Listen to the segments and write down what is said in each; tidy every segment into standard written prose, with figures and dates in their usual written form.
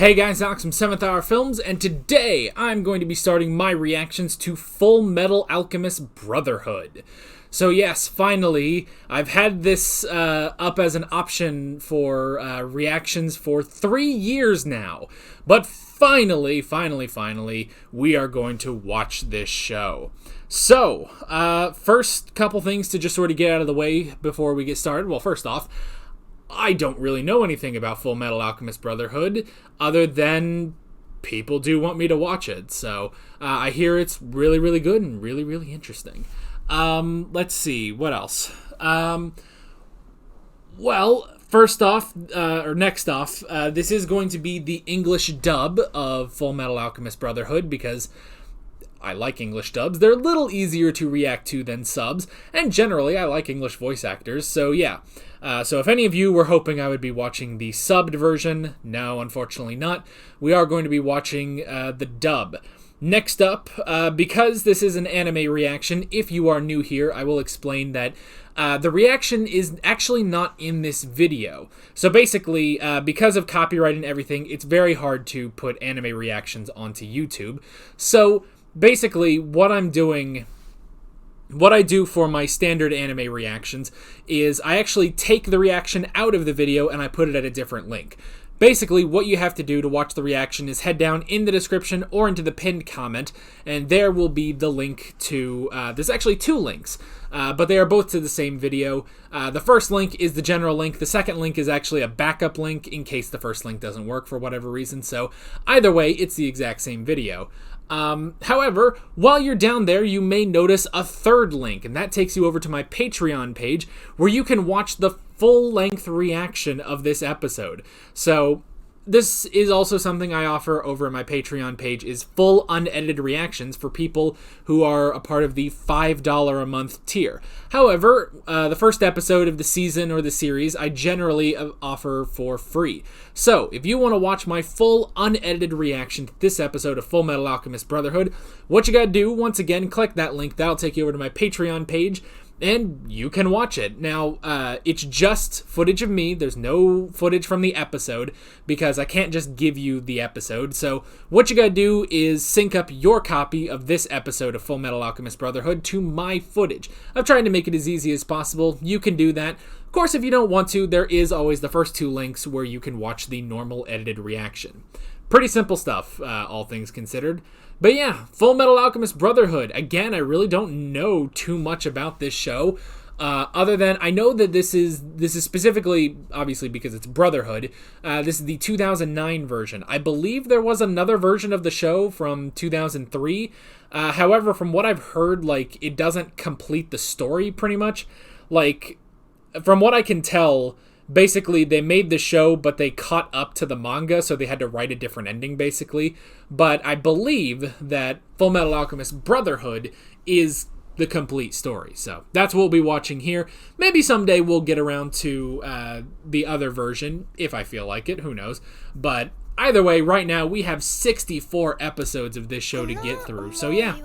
Hey guys, Alex from 7th Hour Films, and today I'm going to be starting my reactions to Fullmetal Alchemist Brotherhood. So yes, finally, I've had this up as an option for reactions for 3 years now. But finally, we are going to watch this show. So, first couple things to just sort of get out of the way before we get started. Well, first off, I don't really know anything about Fullmetal Alchemist Brotherhood, other than people do want me to watch it. So I hear it's really, really good and really, really interesting. Let's see, what else? Well, next off, this is going to be the English dub of Fullmetal Alchemist Brotherhood, because I like English dubs. They're a little easier to react to than subs, and generally I like English voice actors, so yeah. So if any of you were hoping I would be watching the subbed version, no, unfortunately not. We are going to be watching the dub. Next up, because this is an anime reaction, if you are new here, I will explain that the reaction is actually not in this video. So basically, because of copyright and everything, it's very hard to put anime reactions onto YouTube. So basically, what I do for my standard anime reactions is I actually take the reaction out of the video and I put it at a different link. Basically, what you have to do to watch the reaction is head down in the description or into the pinned comment, and there will be the link to, there's actually 2 links, but they are both to the same video. The first link is the general link. The second link is actually a backup link in case the first link doesn't work for whatever reason, so either way, it's the exact same video. However, while you're down there, you may notice a third link, and that takes you over to my Patreon page, where you can watch the full-length reaction of this episode. So this is also something I offer over at my Patreon page, is full unedited reactions for people who are a part of the $5 a month tier. However, the first episode of the season or the series I generally offer for free. So if you want to watch my full unedited reaction to this episode of Fullmetal Alchemist Brotherhood, what you gotta do, once again, click that link. That'll take you over to my Patreon page, and you can watch it. Now, it's just footage of me. There's no footage from the episode, because I can't just give you the episode. So what you gotta do is sync up your copy of this episode of Fullmetal Alchemist Brotherhood to my footage. I've tried to make it as easy as possible. You can do that. Of course, if you don't want to, there is always the first 2 links where you can watch the normal edited reaction. Pretty simple stuff, all things considered. But yeah, Fullmetal Alchemist Brotherhood. Again, I really don't know too much about this show, other than I know that this is specifically, obviously because it's Brotherhood, this is the 2009 version. I believe there was another version of the show from 2003. However, from what I've heard, like, it doesn't complete the story pretty much. Like, from what I can tell, basically, they made the show, but they caught up to the manga, so they had to write a different ending, basically. But I believe that Fullmetal Alchemist Brotherhood is the complete story. So that's what we'll be watching here. Maybe someday we'll get around to the other version, if I feel like it. Who knows? But either way, right now, we have 64 episodes of this show to get through. So yeah,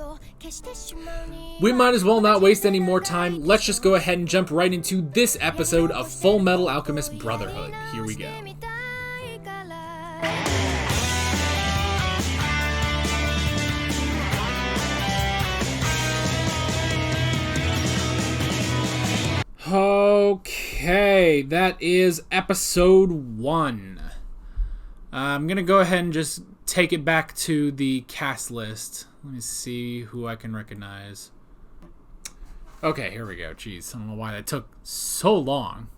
we might as well not waste any more time. Let's just go ahead and jump right into this episode of Fullmetal Alchemist Brotherhood. Here we go. Okay, that is episode 1. I'm going to go ahead and just take it back to the cast list. Let me see who I can recognize. Okay, here we go. Jeez, I don't know why that took so long.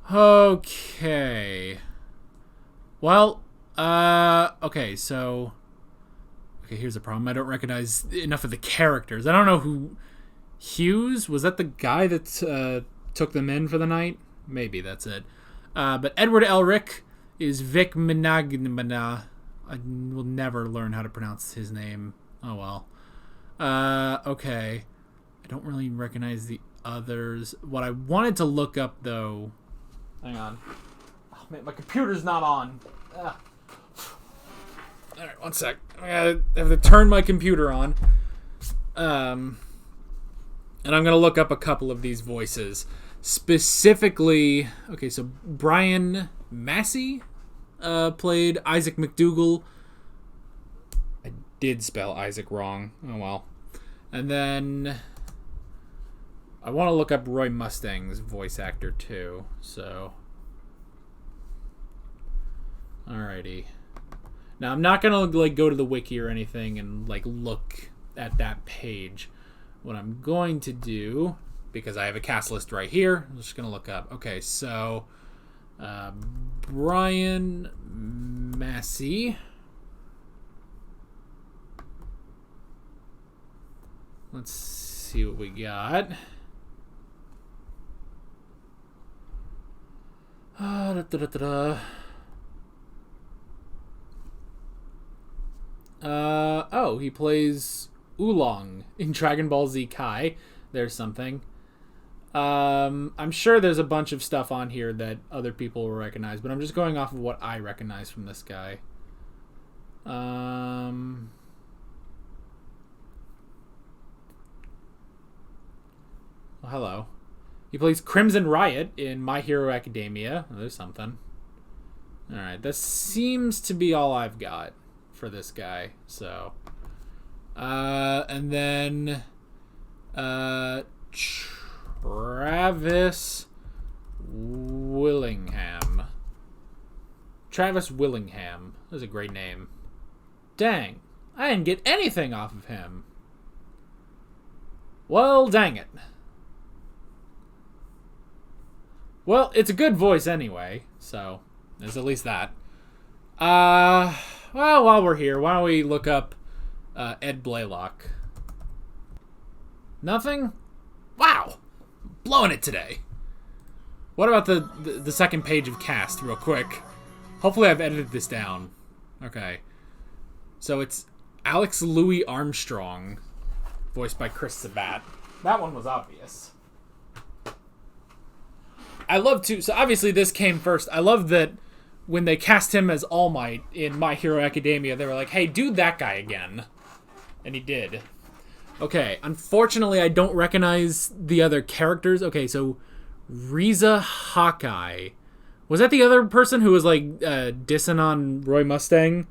Okay. Well, okay, so... Okay, here's the problem. I don't recognize enough of the characters. I don't know who... Hughes? Was that the guy that took them in for the night? Maybe that's it. But Edward Elrick is Vic Minagmana. I will never learn how to pronounce his name. Oh well. Okay. I don't really recognize the others. What I wanted to look up, though... Hang on. Oh, man, my computer's not on. Alright, one sec. I have to turn my computer on. And I'm going to look up a couple of these voices. Specifically, okay, so Brian Massey? played Isaac McDougall. I did spell Isaac wrong. Oh well. And then I want to look up Roy Mustang's voice actor too. So, alrighty. Now I'm not gonna like go to the wiki or anything and like look at that page. What I'm going to do, because I have a cast list right here, I'm just gonna look up. Okay, so Brian Massey. Let's see what we got. Oh, he plays Oolong in Dragon Ball Z Kai. There's something. I'm sure there's a bunch of stuff on here that other people will recognize, but I'm just going off of what I recognize from this guy. Well, hello. He plays Crimson Riot in My Hero Academia. Oh, there's something. Alright, that seems to be all I've got for this guy. So, and then Travis Willingham. Travis Willingham. That's a great name. Dang, I didn't get anything off of him. Well, dang it. Well, it's a good voice anyway, so there's at least that. Well, while we're here, why don't we look up Ed Blaylock? Nothing? Wow! Blowing it today. What about the second page of cast, real quick? Hopefully I've edited this down. Okay. So it's Alex Louis Armstrong, voiced by Chris Sabat. That one was obvious. I love to... So obviously this came first. I love that when they cast him as All Might in My Hero Academia, they were like, hey, do that guy again. And he did. Okay, unfortunately, I don't recognize the other characters. Okay, so Riza Hawkeye. Was that the other person who was like dissing on Roy Mustang?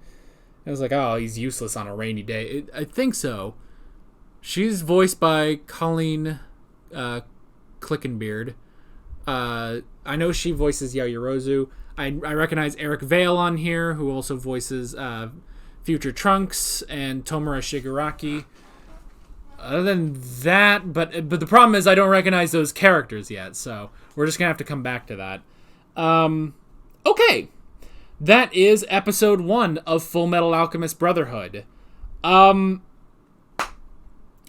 I was like, oh, he's useless on a rainy day. I think so. She's voiced by Colleen Clickenbeard. I know she voices Yaoyorozu. I recognize Eric Vale on here, who also voices Future Trunks and Tomura Shigaraki. Other than that, but the problem is I don't recognize those characters yet, so we're just gonna have to come back to that. Okay, that is episode 1 of Fullmetal Alchemist Brotherhood. Well,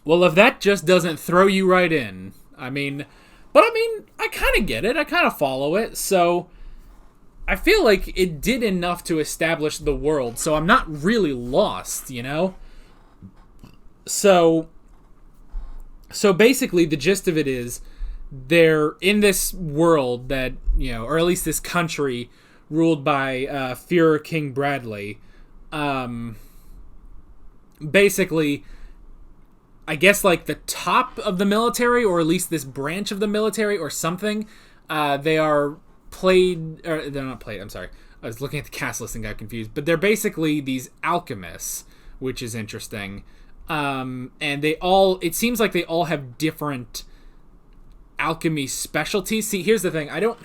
if that just doesn't throw you right in, I kind of get it. I kind of follow it. So I feel like it did enough to establish the world. So I'm not really lost, you know? So basically the gist of it is they're in this world that, you know, or at least this country ruled by Führer King Bradley. Basically, I guess like the top of the military, or at least this branch of the military or something, they are played, or they're not played, I'm sorry. I was looking at the cast list and got confused, but they're basically these alchemists, which is interesting. And it seems like they all have different alchemy specialties. See, here's the thing. I don't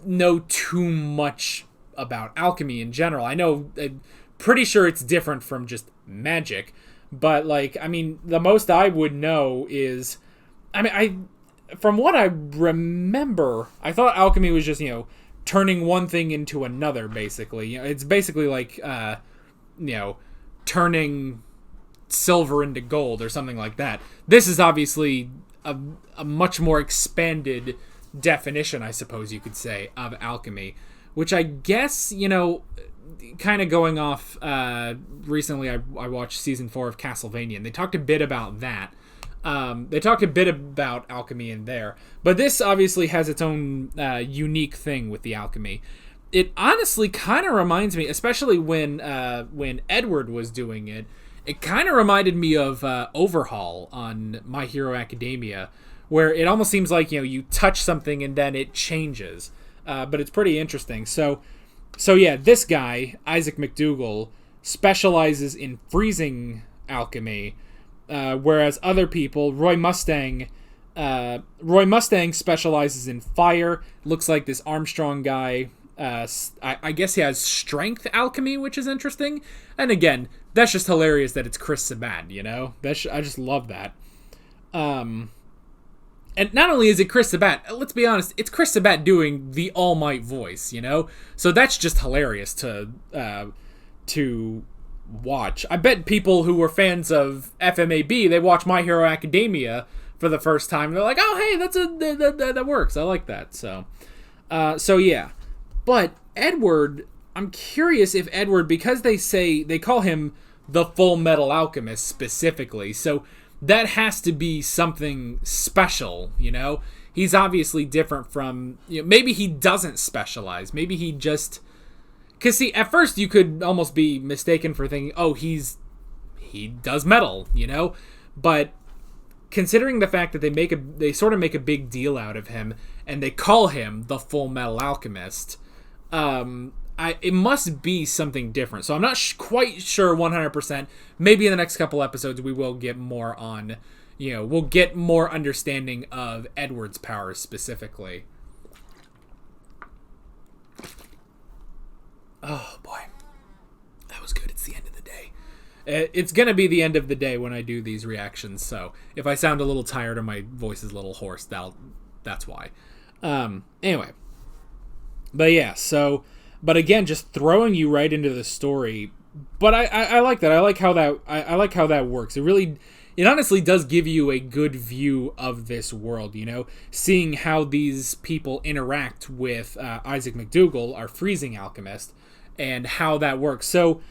know too much about alchemy in general. I'm pretty sure it's different from just magic. But, the most I would know is... from what I remember, I thought alchemy was just, turning one thing into another, basically. It's basically like, turning silver into gold or something like that. This is obviously a much more expanded definition, I suppose you could say, of alchemy. Which I guess, kind of going off, recently I watched season 4 of Castlevania, and they talked a bit about that. They talked a bit about alchemy in there, but this obviously has its own unique thing with the alchemy. It honestly kind of reminds me, especially when Edward was doing it, it kind of reminded me of Overhaul on My Hero Academia, where it almost seems like, you touch something and then it changes. But it's pretty interesting. So So yeah, this guy, Isaac McDougall, specializes in freezing alchemy, whereas other people, Roy Mustang specializes in fire. Looks like this Armstrong guy, I guess he has strength alchemy, which is interesting. And again, that's just hilarious that it's Chris Sabat, you know? I just love that. And not only is it Chris Sabat, let's be honest, it's Chris Sabat doing the All Might voice, you know? So that's just hilarious to watch. I bet people who were fans of FMAB, they watch My Hero Academia for the first time. They're like, oh, hey, that works. I like that. So yeah. But Edward, I'm curious if Edward, because they call him the Fullmetal Alchemist specifically, so that has to be something special, you know? He's obviously different from, you know, maybe he doesn't specialize. Maybe he just... Because, see, at first you could almost be mistaken for thinking, oh, he does metal, you know? But considering the fact that they sort of make a big deal out of him, and they call him the Fullmetal Alchemist, it must be something different. So I'm not quite sure 100%. Maybe in the next couple episodes we will get more on, you know, we'll get more understanding of Edward's powers specifically. Oh boy, that was good. It's the end of the day. It's gonna be the end of the day when I do these reactions. So if I sound a little tired or my voice is a little hoarse, that's why. Anyway, but yeah, so. But again, just throwing you right into the story. But I like that. I like how that works. It honestly does give you a good view of this world, you know, seeing how these people interact with Isaac McDougall, our freezing alchemist, and how that works. So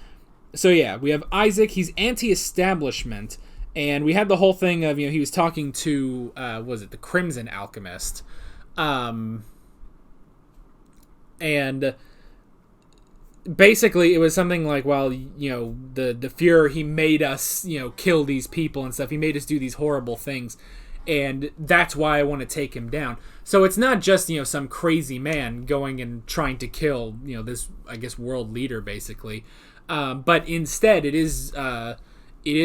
yeah, we have Isaac. He's anti-establishment, and we had the whole thing of, you know, he was talking to the Crimson Alchemist, and basically it was something like, well, you know, the Fuhrer, he made us, you know, kill these people and stuff. He made us do these horrible things, and that's why I want to take him down. So it's not just, you know, some crazy man going and trying to kill, you know, this, I guess, world leader basically, but instead it is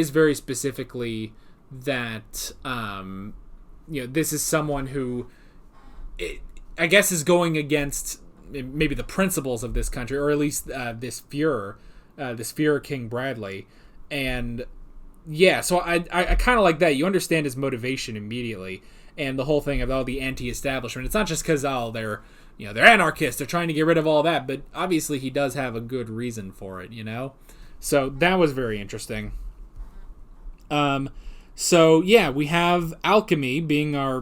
very specifically that you know, this is someone who I guess is going against maybe the principles of this country, or at least this Fuhrer King Bradley. And yeah, so I kind of like that. You understand his motivation immediately, and the whole thing of all the anti-establishment. It's not just because they're anarchists, they're trying to get rid of all that, but obviously he does have a good reason for it, you know. So that was very interesting. So yeah, we have alchemy being our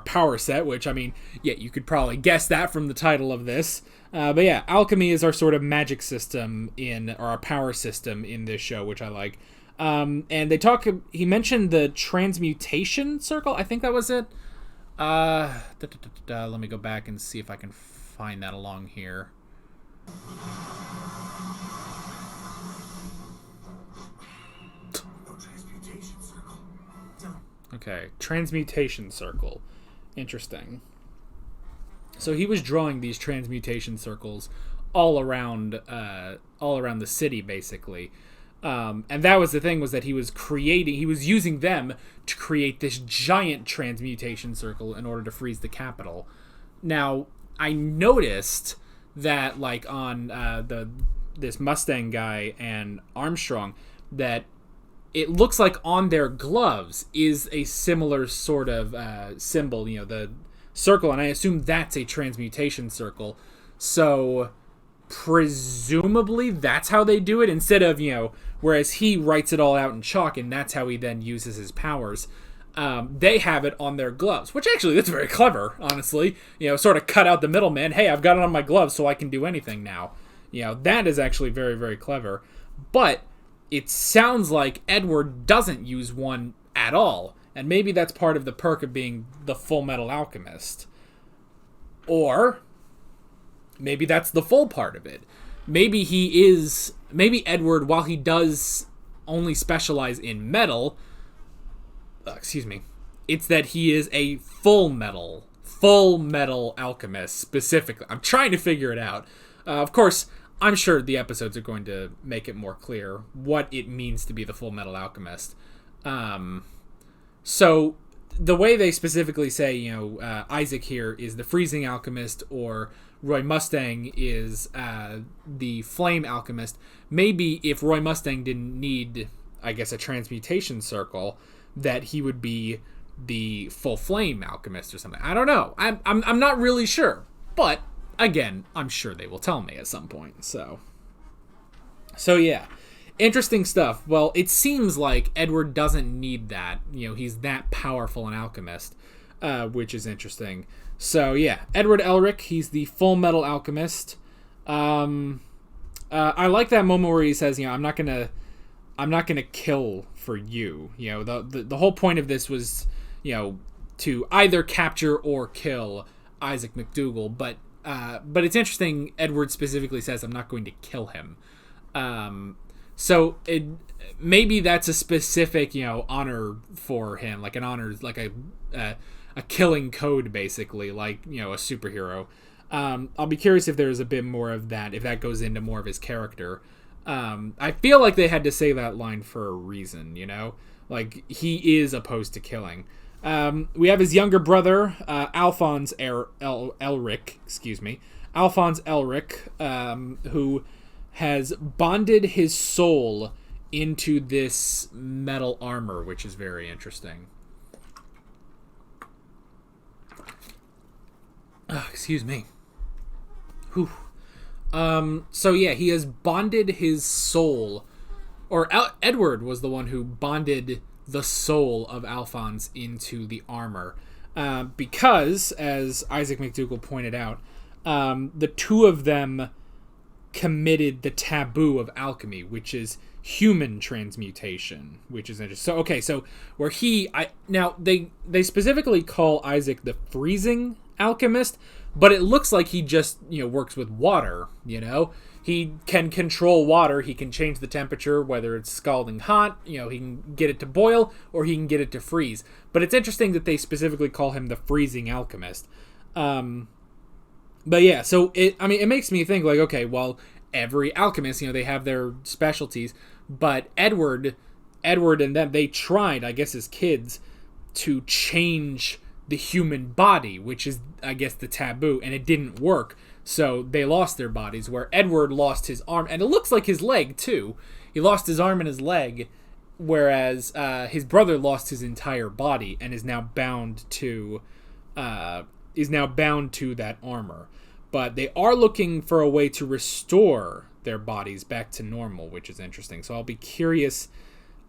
power set, which, I mean, yeah, you could probably guess that from the title of this. But yeah, alchemy is our sort of magic system or our power system in this show, which I like. And he mentioned the transmutation circle. I think that was it. Let me go back and see if I can find that along here. Okay, transmutation circle. Interesting. So he was drawing these transmutation circles all around the city, basically. And that was the thing, was that he was using them to create this giant transmutation circle in order to freeze the capital. Now, I noticed that, like, on this Mustang guy and Armstrong, that it looks like on their gloves is a similar sort of symbol, you know, the circle, and I assume that's a transmutation circle. So presumably that's how they do it, instead of, you know, whereas he writes it all out in chalk and that's how he then uses his powers. They have it on their gloves, which actually, that's very clever, honestly. You know, sort of cut out the middleman. Hey, I've got it on my gloves so I can do anything now. You know, that is actually very, very clever. But it sounds like Edward doesn't use one at all, and maybe that's part of the perk of being the Fullmetal Alchemist. Or maybe that's the full part of it. Maybe Edward, while he does only specialize in metal, it's that he is a full metal alchemist specifically. I'm trying to figure it out. Of course, I'm sure the episodes are going to make it more clear what it means to be the Fullmetal Alchemist. So the way they specifically say, Isaac here is the freezing alchemist, or Roy Mustang is the flame alchemist. Maybe if Roy Mustang didn't need, I guess, a transmutation circle, that he would be the full flame alchemist or something. I don't know. I'm not really sure, but again, I'm sure they will tell me at some point. So yeah, interesting stuff. Well, it seems like Edward doesn't need that. He's that powerful an alchemist, which is interesting. So yeah, Edward Elrick, he's the Fullmetal Alchemist. I like that moment where he says, I'm not gonna kill for you. The whole point of this was, to either capture or kill Isaac McDougall, but it's interesting. Edward specifically says, I'm not going to kill him. So maybe that's a specific, honor for him, like an honor, like a killing code, basically, like, a superhero. I'll be curious if there's a bit more of that, if that goes into more of his character. I feel like they had to say that line for a reason, like he is opposed to killing. We have his younger brother, Alphonse Elrick, Alphonse Elrick, who has bonded his soul into this metal armor, which is very interesting. Excuse me. Whew. So yeah, he has bonded his soul, or Edward was the one who bonded the soul of Alphonse into the armor, because, as Isaac McDougall pointed out, the two of them committed the taboo of alchemy, which is human transmutation, which is interesting. So where now they specifically call Isaac the freezing alchemist, but it looks like he just works with water. He can control water. He can change the temperature, whether it's scalding hot. He can get it to boil, or he can get it to freeze. But it's interesting that they specifically call him the freezing alchemist. But yeah, so it makes me think, like, okay, well, every alchemist, they have their specialties, but Edward and them, they tried, I guess, as kids, to change the human body, which is, I guess, the taboo, and it didn't work. So they lost their bodies, where Edward lost his arm, and it looks like his leg too. He lost his arm and his leg, whereas his brother lost his entire body and is now bound to that armor. But they are looking for a way to restore their bodies back to normal, which is interesting. So I'll be curious.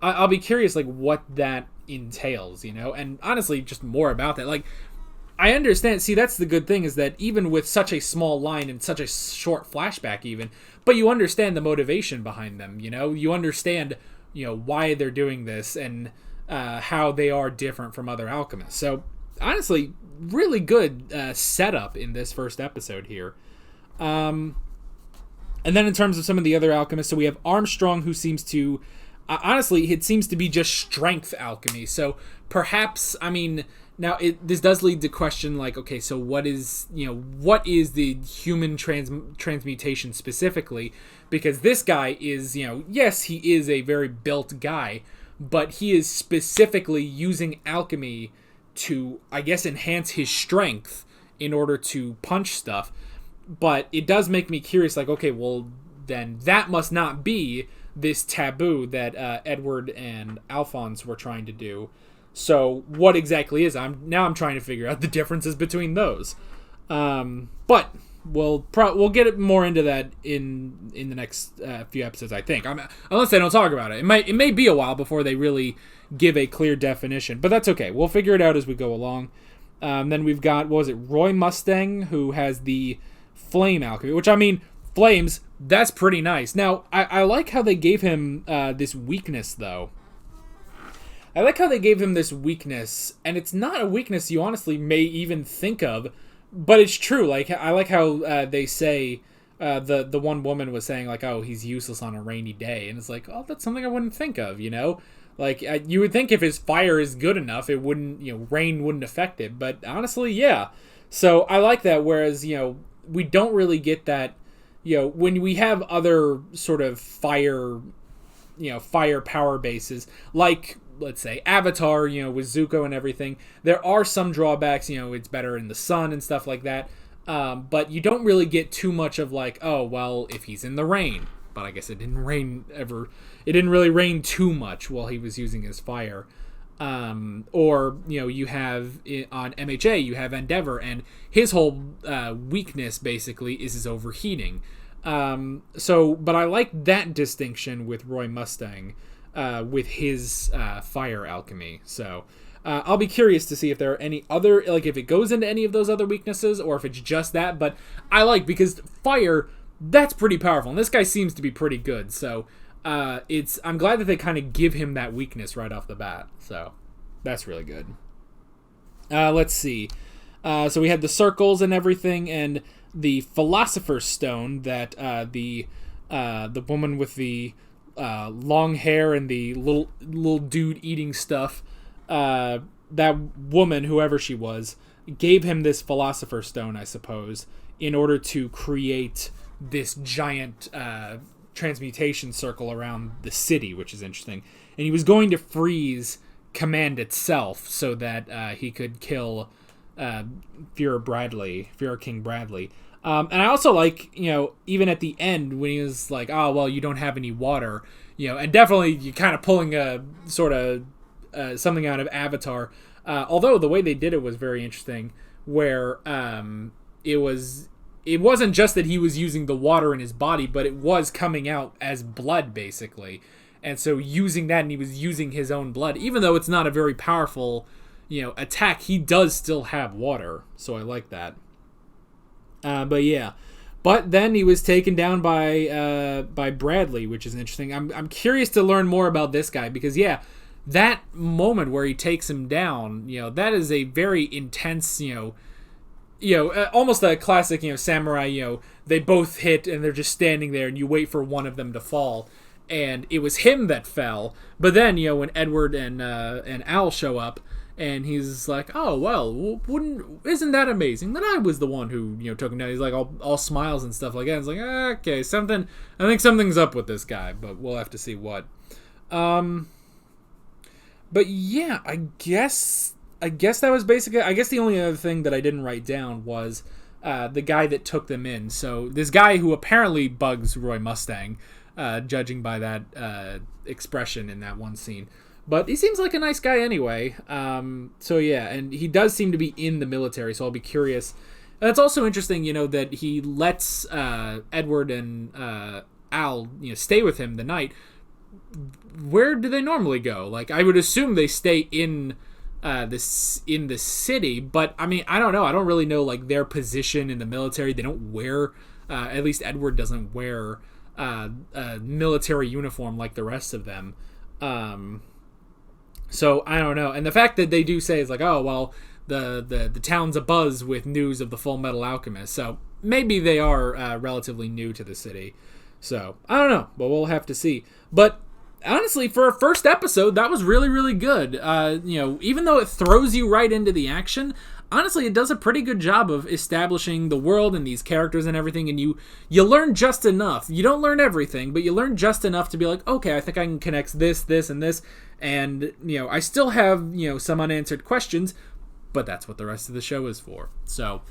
I'll be curious, like, what that entails, and honestly, just more about that. Like, I understand. See, that's the good thing, is that even with such a small line and such a short flashback, even, but you understand the motivation behind them. You understand, why they're doing this and how they are different from other alchemists. So honestly, really good setup in this first episode here. And then in terms of some of the other alchemists, so we have Armstrong, who seems to, honestly, it seems to be just strength alchemy. So perhaps, now this does lead to question, like, okay, so what is the human transmutation specifically? Because this guy is, yes, he is a very built guy, but he is specifically using alchemy to, I guess, enhance his strength in order to punch stuff. But it does make me curious, like, okay, well, then that must not be this taboo that Edward and Alphonse were trying to do. So what exactly is? I'm trying to figure out the differences between those. But we'll get more into that in the next few episodes, I think. Unless they don't talk about it. It may be a while before they really give a clear definition, but that's okay. We'll figure it out as we go along. Then we've got, Roy Mustang, who has the flame alchemy, which, flames, that's pretty nice. Now, I like how they gave him this weakness, though. I like how they gave him this weakness, and it's not a weakness you honestly may even think of, but it's true. Like, I like how they say, the one woman was saying, like, oh, he's useless on a rainy day, and it's like, oh, that's something I wouldn't think of, Like, you would think if his fire is good enough, it wouldn't, rain wouldn't affect it, but honestly, yeah. So I like that, whereas, we don't really get that when we have other sort of fire power bases, like, let's say, Avatar, with Zuko and everything, there are some drawbacks, it's better in the sun and stuff like that. But you don't really get too much of like, oh, well, if he's in the rain. But I guess it didn't rain ever. It didn't really rain too much while he was using his fire. Or, you have on MHA, you have Endeavor, and his whole weakness basically is his overheating. But I like that distinction with Roy Mustang, with his fire alchemy. So I'll be curious to see if there are any other, like if it goes into any of those other weaknesses or if it's just that. But I like, because fire, that's pretty powerful, and this guy seems to be pretty good. So I'm glad that they kind of give him that weakness right off the bat. So that's really good. Let's see. So we had the circles and everything, and the Philosopher's Stone that the woman with the long hair and the little dude eating stuff, that woman, whoever she was, gave him this Philosopher's Stone, I suppose, in order to create this giant transmutation circle around the city, which is interesting. And he was going to freeze Command itself so that he could kill Führer King Bradley. And I also like, even at the end when he was like, oh, well, you don't have any water, and definitely you kind of pulling a sort of something out of Avatar. Although the way they did it was very interesting, where it wasn't just that he was using the water in his body, but it was coming out as blood, basically. And so using that, and he was using his own blood, even though it's not a very powerful, attack, he does still have water. So I like that. But then he was taken down by Bradley, which is interesting. I'm curious to learn more about this guy, because that moment where he takes him down, that is a very intense, almost a classic, samurai, they both hit and they're just standing there and you wait for one of them to fall. And it was him that fell. But then, when Edward and Al show up, and he's like, oh, well, isn't that amazing that I was the one who, took him down? He's like all smiles and stuff like that. It's like, okay, I think something's up with this guy, but we'll have to see what. But yeah, I guess that was basically, I guess the only other thing that I didn't write down was the guy that took them in. So this guy who apparently bugs Roy Mustang, judging by that expression in that one scene. But he seems like a nice guy anyway. So yeah, and he does seem to be in the military, so I'll be curious. And it's also interesting, that he lets Edward and Al, stay with him the night. Where do they normally go? Like, I would assume they stay in the city, but I mean, I don't know. I don't really know like their position in the military. They don't wear, at least Edward doesn't wear a military uniform like the rest of them. So I don't know. And the fact that they do say is like, oh, well, the town's abuzz with news of the Fullmetal Alchemist. So maybe they are relatively new to the city. So I don't know, but we'll have to see. But honestly, for a first episode, that was really, really good. Even though it throws you right into the action, honestly, it does a pretty good job of establishing the world and these characters and everything, and you learn just enough. You don't learn everything, but you learn just enough to be like, okay, I think I can connect this, and this, and, I still have, some unanswered questions, but that's what the rest of the show is for. So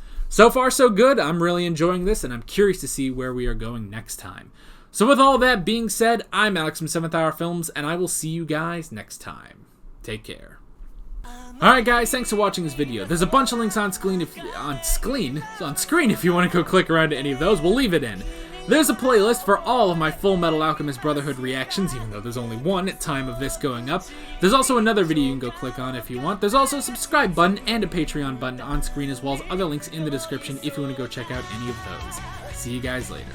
far, so good. I'm really enjoying this, and I'm curious to see where we are going next time. So with all that being said, I'm Alex from 7th Hour Films, and I will see you guys next time. Take care. Alright guys, thanks for watching this video. There's a bunch of links on screen if you want to go click around to any of those. We'll leave it in. There's a playlist for all of my Fullmetal Alchemist Brotherhood reactions, even though there's only one at time of this going up. There's also another video you can go click on if you want. There's also a subscribe button and a Patreon button on screen, as well as other links in the description if you want to go check out any of those. See you guys later.